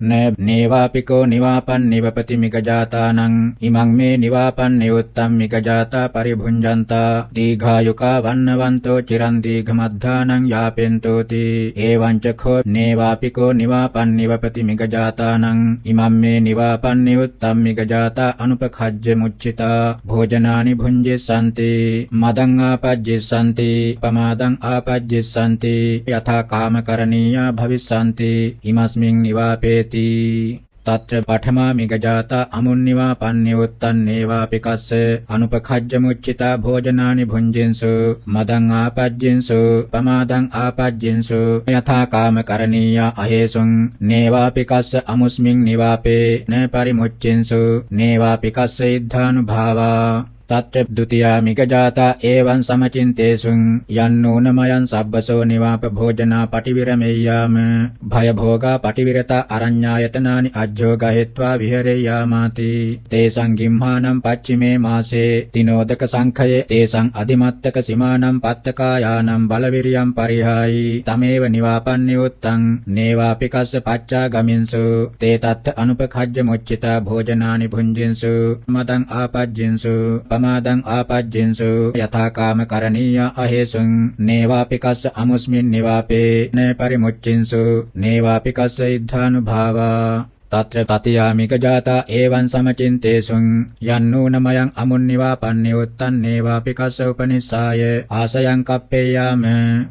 නේවාපිකෝ නිවාපන් නිවපති මිගජාතානං ඉමං මේ නිවාපන් නියුත්තම් මිගජාතා පරිභුංජන්තා දීඝායුකා වන්නවන්තෝ චිරන් දීඝමද්ධානං යාපෙන්තෝති එවං චඛෝ නේවාපිකෝ නිවාපන් නිවපති මිගජාතානං ඉමං මේ නිවාපන් නියුත්තම් මිගජාතා අනුපඛජ්ජ මුච්චිතා භෝජනානි භුංජිස්සanti මදං ආපජ්ජිස්සanti පමාදං ආපජ්ජිස්සanti යථා කාමකරණීයා භවිස්සanti ඉමස්මින් නිවාපේ තත්‍ර පඨමා මිගජාතා අමුන්නිවා පන්නියොත්තන් නේවාපිකස්ස අනුපඛජ්ජ මුච්චිතා භෝජනානි භුංජින්සු මදං ආපජ්ජින්සු පමාදං ආපජ්ජින්සු යථා කාම කරණීය අහේසුං නේවාපිකස්ස අමුස්මින් නිවාපේ න පරිමුච්චින්සු නේවාපිකස්ස ඉද්ධානුභාවා තත්‍ර ဒ ුතියා මිගජාතා එවං සමචින්තේසුං යන්නෝනමයන් සබ්බසෝ නිවාප භෝජනා පටිවිරමෙය්‍යාම භය භෝගා පටිවිරතා අරඤ්ඤායතනානි අජ්ජෝගහෙත්වා විහෙරෙය්‍යාමාති තේසං ගිම්හානම් පච්චිමේ මාසේ තිනෝදක සංඛයේ තේසං අදිමත්තක සිමානම් පත්තකායානම් බලවිරියම් පරිහායි තමේව නිවාපන්නියොත්තං නේවාපිකස්ස පච්චා ගමින්සු තේ තත්ත අනුපඛජ්ජ මොච්චිතා භෝජනානි භුංජින්සු මදං ආපජ්ජින්සු පමාදං ආපජ්ජින්සු යථා කාම කරණීය අහේසුං නේවාපිකස්ස අමුස්මින් නිවාපේ න පරිමුච්චින්සු නේවාපිකස්ස ඉද්ධානුභාවා තත්‍ර තතියාමික ජාතා එවං සමචින්තේසුං යන්නෝනමයන් අමුන්නිවා පන්නියොත්තන් නේවාපිකස්ස උපනිස්සාය ආසයං කප්පේයාම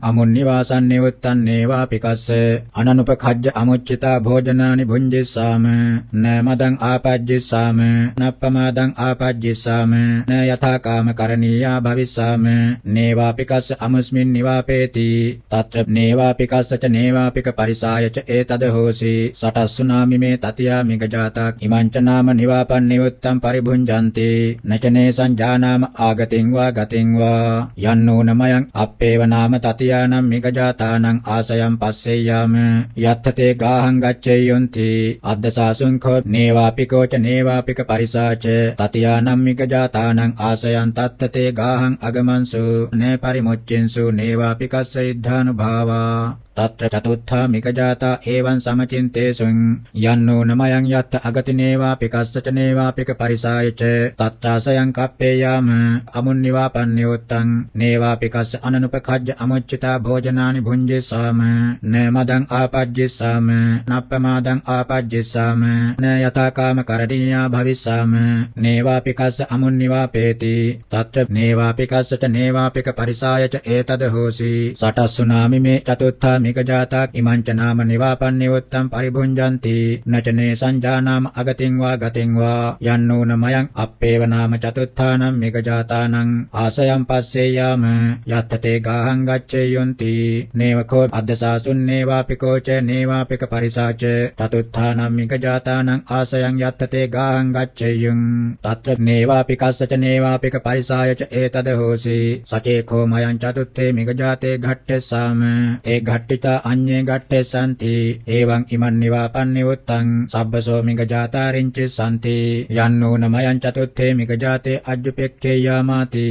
අමුන්නිවාසන් නියුත්තන් නේවාපිකස්ස අනනුපඛජ්ජ අමුච්චිතා භෝජනානි භුංජිස්සාම න මදං ආපජ්ජිස්සාම නප්පමාදං ආපජ්ජිස්සාම න යථා කාම කරණීයා භවිස්සාම නේවාපිකස්ස අමුස්මින් නිවාපේති තත්‍ර නේවාපිකස්ස ච නේවාපික පරිසාය ච ඒතද හෝසි සටස්සුනාමි මේ තතියා මිගජාතා ඉමංච නාම නිවාපන් නියුත්තම් පරිභුංජන්ති නචනේ සංජානාම ආගතින් වා ගතින් වා යන්නෝනමයන් අප්පේව නාම තතියානම් මිගජාතානං ආසයම් පස්සෙය්‍යාම යත්තතේ ගාහං ගච්ඡේයොන්ති අද්දසාසුං කෝ නේවාපිකෝ ච නේවාපික පරිසාච තතියානම් මිගජාතානං ආසයන් තත්තතේ ගාහං අගමන්සු නේ පරිමුච්චින්සු නේවාපිකස්ස ඉද්ධානුභාවා තත්‍ර චතුත්ථා මිගජාතා එවං සමචින්තේසුං යන්නෝනමයන් යත්ත අගති නේවාපිකස්ස ච නේවාපික පරිසායච තත්තාසයං කප්පේයාම අමුන්නිවාපන්නියොත්තං නේවාපිකස්ස අනනුපඛජ්ජ අමුච්චිතා භෝජනානි භුංජිස්සාම න මදං ආපජ්ජිස්සාම නප්පමාදං ආපජ්ජිස්සාම න යථා කාම කරණීයා භවිස්සාම නේවාපිකස්ස අමුන්නිවාපේති තත්‍ර නේවාපිකස්ස ච නේවාපික පරිසායච ඒතද හෝසි සටස්සුනාමි මේ චතුත්ථා මිගජාතා ඉමංච නාම නිවාපන්නියොත්තම් පරිභුංජන්ති නචනේ සංජානාම අගතින් වා ගතින් වා යන්නෝනමයන් අප්පේව නාම චතුත්ථානම් මිගජාතානං ආසයම් පස්සේයාම යත්තතේ ගාහං ගච්ඡේයොන්ති නේවකෝ අද්දසාසුන් නේවාපිකෝ ච නේවාපික පරිසාච චතුත්ථානම් මිගජාතානං ආසයං යත්තතේ ගාහං ගච්ඡේයුං තත්‍ර නේවාපිකස්ස ච නේවාපික පරිසාය ච ඒතද හෝසි සචේකෝ මයං චතුත්ථේ මිගජාතේ ඝට්ඨස්සාම ඒ ඝට්ඨිතා අඤ්ඤේ ඝට්ඨස්සanti එවං ඉමන් නිවාපන්නියොත්තං සබ්බසෝ මිගජාතාරින්චි සම්ති යන්නෝනමයන් චතුත්ථේ මිගජාතේ අජ්ජුපෙක්ඛේයාමාති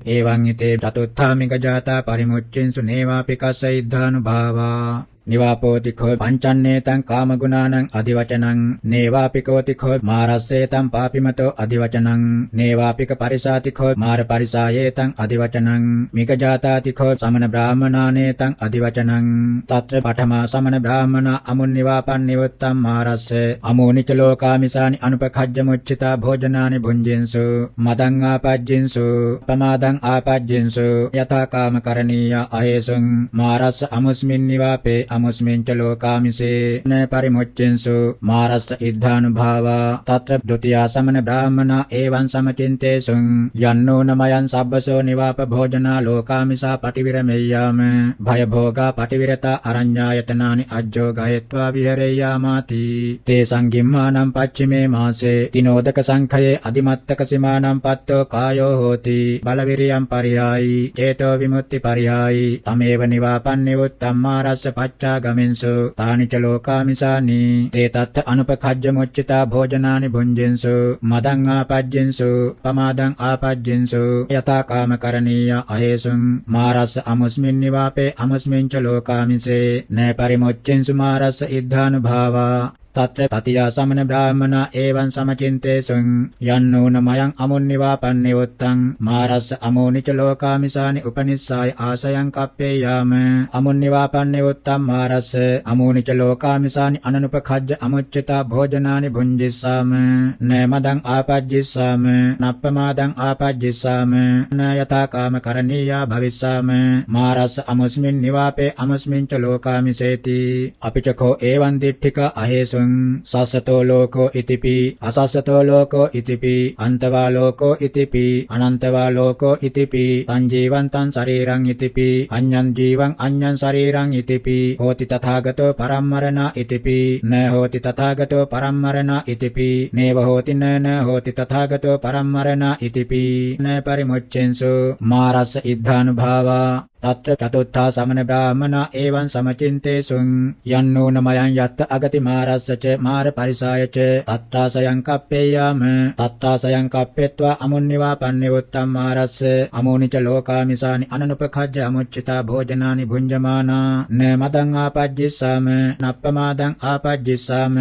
එවං ිතේ චතුත්ථා මිගජාතා පරිමුච්චින්සු නේවාපිකස්ස ඉද්ධානුභාවා නිවාපෝතිඛෝ පංචන්නේතං කාමගුණානං අදිවචනං නේවාපිකෝතිඛෝ මාරස්සේතං පාපිමතෝ අදිවචනං නේවාපික පරිසාතිඛෝ මාර පරිසායේතං අදිවචනං මිගජාතාතිඛෝ සමන බ්‍රාහ්මනානේතං අදිවචනං තත්‍ර පඨමා සමන බ්‍රාහ්මනා අමුන්නිවාපන්නියොත්තම් මාරස්ස අමෝනිච ලෝකාමිසානි අනුපඛජ්ජ මුච්චිතා භෝජනානි භුංජින්සු මදං ආපජ්ජින්සු පමාදං ආපජ්ජින්සු යථා කාම කරණීය අහේසුං මාරස්ස අමුස්මින් නිවාපේ අමුස්මින්ච ලෝකාමිසේ න පරිමුච්චින්සු මාරස්ස ඉද්ධානුභාවා තත්‍ර ဒ ුතියා සමන බ්‍රාහ්මනා එවං සමචින්තේසුං යන්නෝනමයන් සබ්බසෝ නිවාප භෝජනා ලෝකාමිසා පටිවිරමෙය්‍යාම භය භෝගා පටිවිරතා අරඤ්ඤායතනානි අජ්ජෝගහෙත්වා විහෙරෙය්‍යාමාති තේ සංගිම්මානම් පච්චිමේ මාසේ තිනෝදක සංඛයේ අදිමත්තක සිමානම් පත්තෝ කායෝ හෝති බලවිරියම් පරියායි චේතෝ විමුක්ති පරියායි තමේව නිවාපන්නියොත්තම් මාරස්ස පච්චා ගමින්සු තානිච ලෝකාමිසානි තේ තත්ත අනුපඛජ්ජ මොච්චිතා භෝජනානි භුංජින්සු මදං ආපජ්ජින්සු පමාදං ආපජ්ජින්සු යථා කාම කරණීය අහේසුං මාරස්ස අමුස්මින් නිවාපේ අමුස්මින්ච ලෝකාමිසේ න පරිමුච්චින්සු මාරස්ස ඉද්ධානුභාවා තත්‍ර තතියා සමන බ්‍රාහ්මණ එවං සමචින්තේසුං යන්නෝනමයං අමුන්නිවාපන්නේ උත්තං මාරස්ස අමෝනිච ලෝකාමිසානි උපනිස්සාය ආසයං කප්පේයාම අමුන්නිවාපන්නේ උත්තං මාරස්ස අමෝනිච ලෝකාමිසානි අනනුපඛජ්ජ අමුච්චිතා භෝජනානි භුංජිස්සාම නමදං ආපජ්ජිස්සාම නප්පමාදං ආපජ්ජිස්සාම න යතා කාම කරණීයා භවිස්සාම මාරස්ස අමුස්මින් නිවාපේ අමුස්මින් ච ලෝකාමිසේති අපිචකෝ එවං දිට්ඨික අහේසුං සස්සතෝ ලෝකෝ ඉතිපි අසස්සතෝ ලෝකෝ ඉතිපි අන්තවා ලෝකෝ ඉතිපි අනන්තවා ලෝකෝ ඉතිපි සංජීවන්තං ශරීරං ඉතිපි අඤ්ඤං ජීවං අඤ්ඤං ශරීරං ඉතිපි හෝති තථාගතෝ පරම්මරණ ඉතිපි න හෝති තථාගතෝ පරම්මරණ ඉතිපි නේව හෝති න හෝති තථාගතෝ පරම්මරණ ඉතිපි න පරිමුච්ඡෙන්සු මාරස්ස ඉද්ධානුභාවා තත්‍ර චතුත්ථා සමන බ්‍රාහ්මණ එවං සමචින්තේසුං යන්නෝනමයං යත්ත අගති මාරස්සච මාර පරිසායච තත්තාසයං කප්පේයාම තත්තාසයං කප්පෙත්වා අමුන්නිවාපන්නේ උත්තම් මාරස්ස අමෝනිච ලෝකාමිසානි අනනුපඛජ්ජ අමුච්චිතා භෝජනානි භුංජමානා න මදං ආපජ්ජිස්සාම නප්පමාදං ආපජ්ජිස්සාම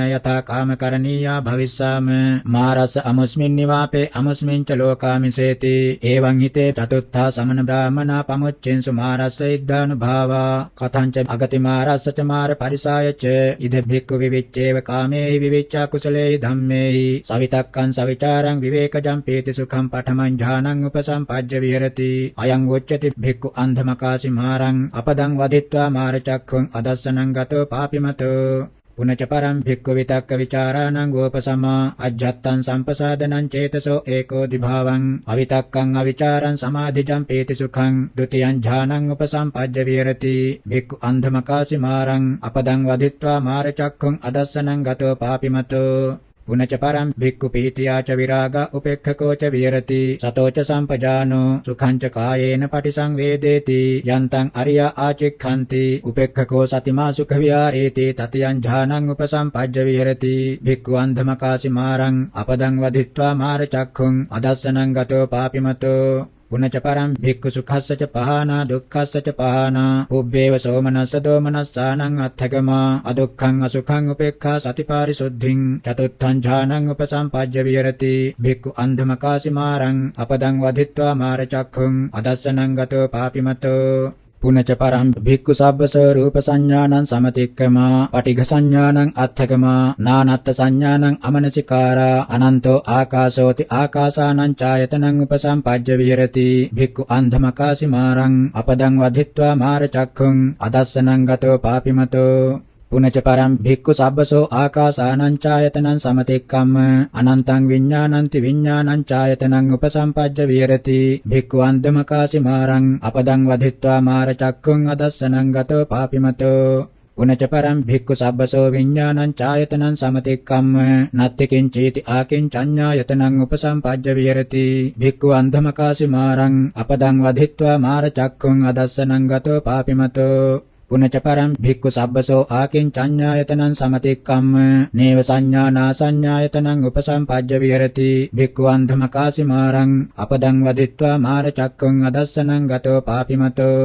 යතා කාම කරණීයා භවිස්සාම මාරස්ස අමුස්මින් නිවාපේ අමුස්මින් ච ලෝකාමිසේති එවං හිතේ චතුත්ථා සමන බ්‍රාහ්මණ පමුච්ච මාරස්ස ඉද්ධානුභාවා කතංච අගති මාරස්සච මාර පරිසායච ඉද භික්ඛු විවිච්ඡේව කාමේහි විවිච්ඡා කුසලේහි ධම්මේහි සවිතක්කං සවිචාරං විවේකජං පීති සුඛං පඨමං ඥානං උපසම්පජ්ජ විහෙරති අයං උච්චති භික්ඛු අන්ධමකාසි මාරං අපදං වදිත්වා මාරචක්ඛුං අදස්සනං ගතෝ පාපිමතෝ පුනච පරම් භික්ඛු විතක්ක විචාරාණං ගෝපසමා අජ්ජත්තං සම්පසාදනං චේතසෝ ඒකෝ දිභාවං අවිතක්කං අවිචාරං සමාධිජං පීති සුඛං ဒ ුතියං ඥානං උපසම්පජ්ජ විහෙරති භික්ඛු අන්ධමකාසි මාරං අපදං වදිත්වා මාරචක්ඛුං අදස්සනං ගතෝ පාපිමතෝ පුනච පරම් භික්ඛු පීතියාච විරාගා උපේක්ඛකෝච විහෙරති සතෝච සම්පජානෝ සුඛං ච කායේන පටිසංවේදේති යන්තං අරියා ආචික්ඛන්ති උපේක්ඛකෝ සතිමා සුඛ විහාරේති තතියං ඥානං උපසම්පජ්ජ විහෙරති භික්ඛු අන්ධමකාසි මාරං අපදං වදිත්වා මාරචක්ඛුං අදස්සනං ගතෝ පාපිමතෝ පුනච පරම් භික්ඛු සුඛස්සච පහනා දුක්ඛස්සච පහනා පුබ්බේව සෝමනස්ස දෝමනස්සානං අත්ථගමා අදුක්ඛං අසුඛං උපේක්ඛා සතිපාරිසුද්ධින් චතුත්ථං ඥානං උපසම්පජ්ජ විහෙරති භික්ඛු අන්ධමකාසි මාරං අපදං වදිත්වා මාරචක්ඛුං අදස්සනං ගතෝ පාපිමතෝ පුනච පරම් භික්ඛු සබ්බසෝ රූප සංඥානං සමතික්කමා පටිඝ සංඥානං අත්ථගමා නානත්ත් සංඥානං අමනසිකාරා අනන්තෝ ආකාශෝති ආකාසානං ඡායතනං උපසම්පජ්ජ විහෙරති භික්ඛු අන්ධමකාසි මාරං අපදං වදිත්වා මාරචක්ඛුං අදස්සනං ගතෝ පාපිමතෝ පුනච පරම් භික්ඛු සබ්බසෝ ආකාසානං ඡායතනං සමතික්කම්ම අනන්තං විඥානන්ති විඥානං ඡායතනං උපසම්පජ්ජ විහෙරති භික්ඛු අන්ධමකාසි මාරං අපදං වදිත්වා මාරචක්ඛුං අදස්සනං ගතෝ පාපිමතෝ පුනච පරම් භික්ඛු සබ්බසෝ විඥානං ඡායතනං සමතික්කම්ම නත්ති කිංචීති ආකින්චඤ්ඤායතනං උපසම්පජ්ජ විහෙරති භික්ඛු අන්ධමකාසි මාරං අපදං වදිත්වා මාරචක්ඛුං අදස්සනං ගතෝ පාපිමතෝ පුනච පරම් භික්ඛු සබ්බසෝ ආකින්චඤ්ඤායතනං සමතික්කම්ම නේව සංඥානා සංඥායතනං උපසම්පජ්ජ විහෙරති භික්ඛු අන්ධමකාසි මාරං අපදං වදිත්වා මාරචක්ඛුං අදස්සනං ගතෝ පාපිමතෝ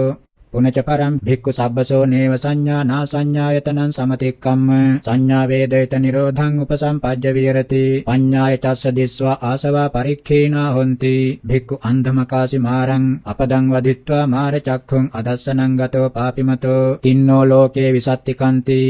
පුනච පරම් භික්ඛු සබ්බසෝ නේව සංඥානා සංඥායතනං සමතික්කම්ම සංඥා වේදිත නිරෝධං උපසම්පජ්ජ විහෙරති පඤ්ඤාය චස්ස දිස්වා ආසවා පරික්ඛේනා හොಂತಿ භික්ඛු අන්ධමකාසි මාරං අපදං වදිත්වා මාරචක්ඛුං අදස්සනං ගතෝ පාපිමතෝ තින්නෝ ලෝකේ විසත්තිකන්ති